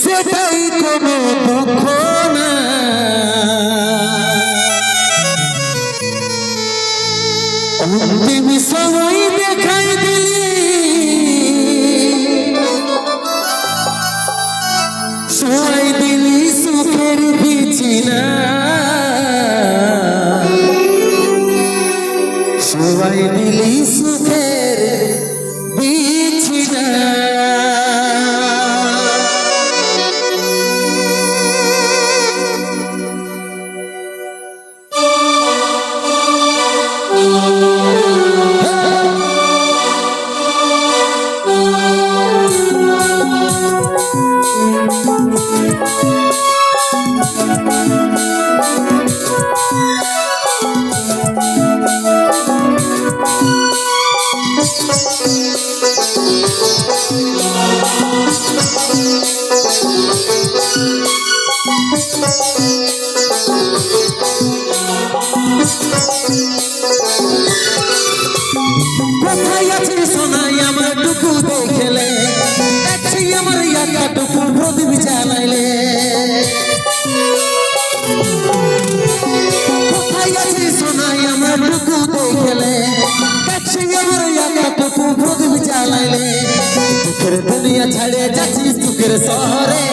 সেটাই কোনো দুঃখ না। অন্তিম সময় দেখাই দিলি সবাই দিলি সুখের বিছিনা, সবাই দিলি সুখের বিছিনা। কোথায় আছে সোনাই আমার টুকু দেখলে, দেখছি আমার একাটুকু প্রদীপ জ্বালাইলে। কোথায় আছে সোনাই আমার টুকু দেখলে, দেখছি আমার একাটুকু প্রদীপ জ্বালাইলে। দুঃখের দুনিয়া ছাড়ে যাচ্ছি সুখের শহরে,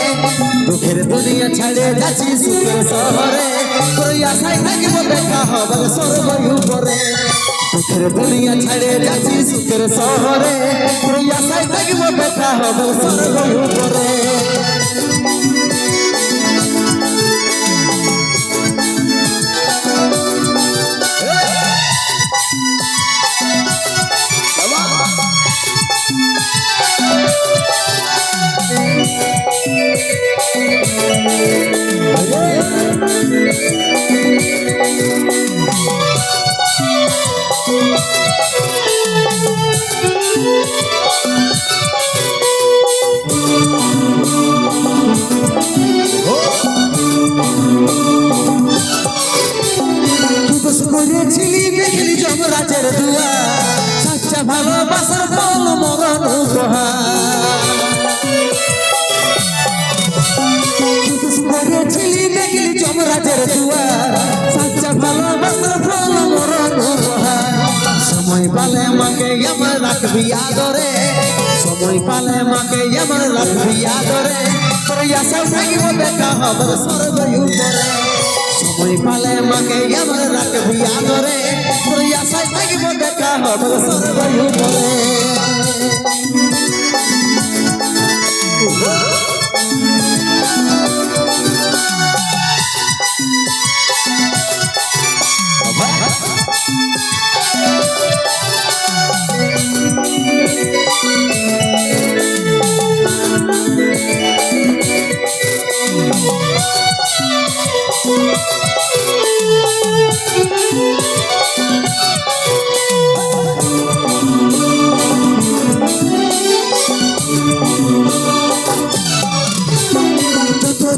দুঃখের দুনিয়া ছাড়ে যাচ্ছি সুখের শহরে। তোর আশায় থাকিব দেখা হবে সর্বই উপরে, দুঃখের দুনিয়া ছাড়ে যাচ্ছি সুখের শহরে। তোর আশায় থাকিব দেখা হবে সর্বই উপরে। করেছিলি দেখলি যমরাজের দুয়া, সাচ্চা ভালোবাসার ফল মরণ করেছিলি দেখলি যমরাজের দুয়া, সাচ্চা ভালোবাসার ফল মরণ। সময় পালে মাকে আমার রাখবি আদরে, সময় পালে মাকে আমার রাখবি আদরে। তোর আশায় থাকিব দেখা হবে সর্বই উপরে, সময় পালে মাকে আমার রাখবি আদরে। তোর আশায় থাকিব দেখা হবে সর্বই উপরে।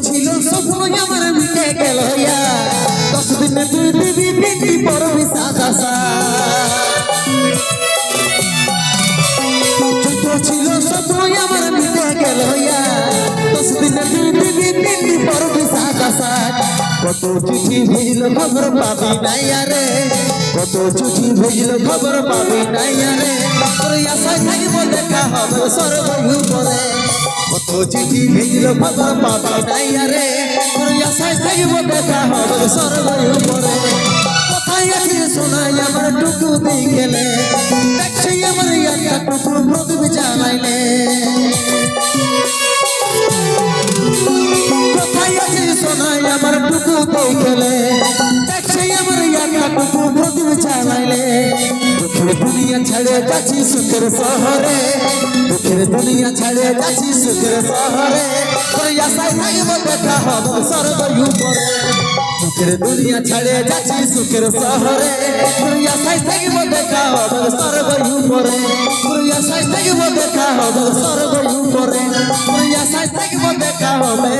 ছিল স্বপ্ন আমার মিটে গেল, 10 দিনে তুই দিবি দিদি পড়বি সাদা যত ছিল স্বপ্ন আমার মিটে গেল, 10 দিনে তুই দিবি দিদি পড়বি সাদা। কত চিঠি ভেজল খবর পাবি নাই আরে, কত চিঠি ভেজল খবর পাবি নাই আরে। তোর আশায় থাকিব দেখা হবে সর্বই উপরে, কত চিঠি ভেজল খবর পাবি নাই আরে। তোর আশায় থাকিব দেখা হবে সর্বই উপরে। কোথায় আছে সোনাই আমার টুকু দেখলে, দেখছি আমার একাটুকু প্রদীপ জ্বালাইলে। কোথায় আছে সোনাই আমার টুকু দেখলে, দেখছি আমার একাটুকু প্রদীপ জ্বালাইলে। দুঃখের দুনিয়া ছাড়ে যাচ্ছি সুখের শহরে, দুঃখের দুনিয়া ছাড়ে যাচ্ছি সুখের শহরে। তোর আশায় থাকিব দেখা হবে সর্বই উপরে, দুঃখের দুনিয়া ছাড়ে যাচ্ছি সুখের শহরে। তোর আশায় থাকিব দেখা হবে সর্বই উপরে, তোর আশায় থাকিব দেখা হবে সর্বই উপরে, তোর আশায় থাকিব দেখা হবে।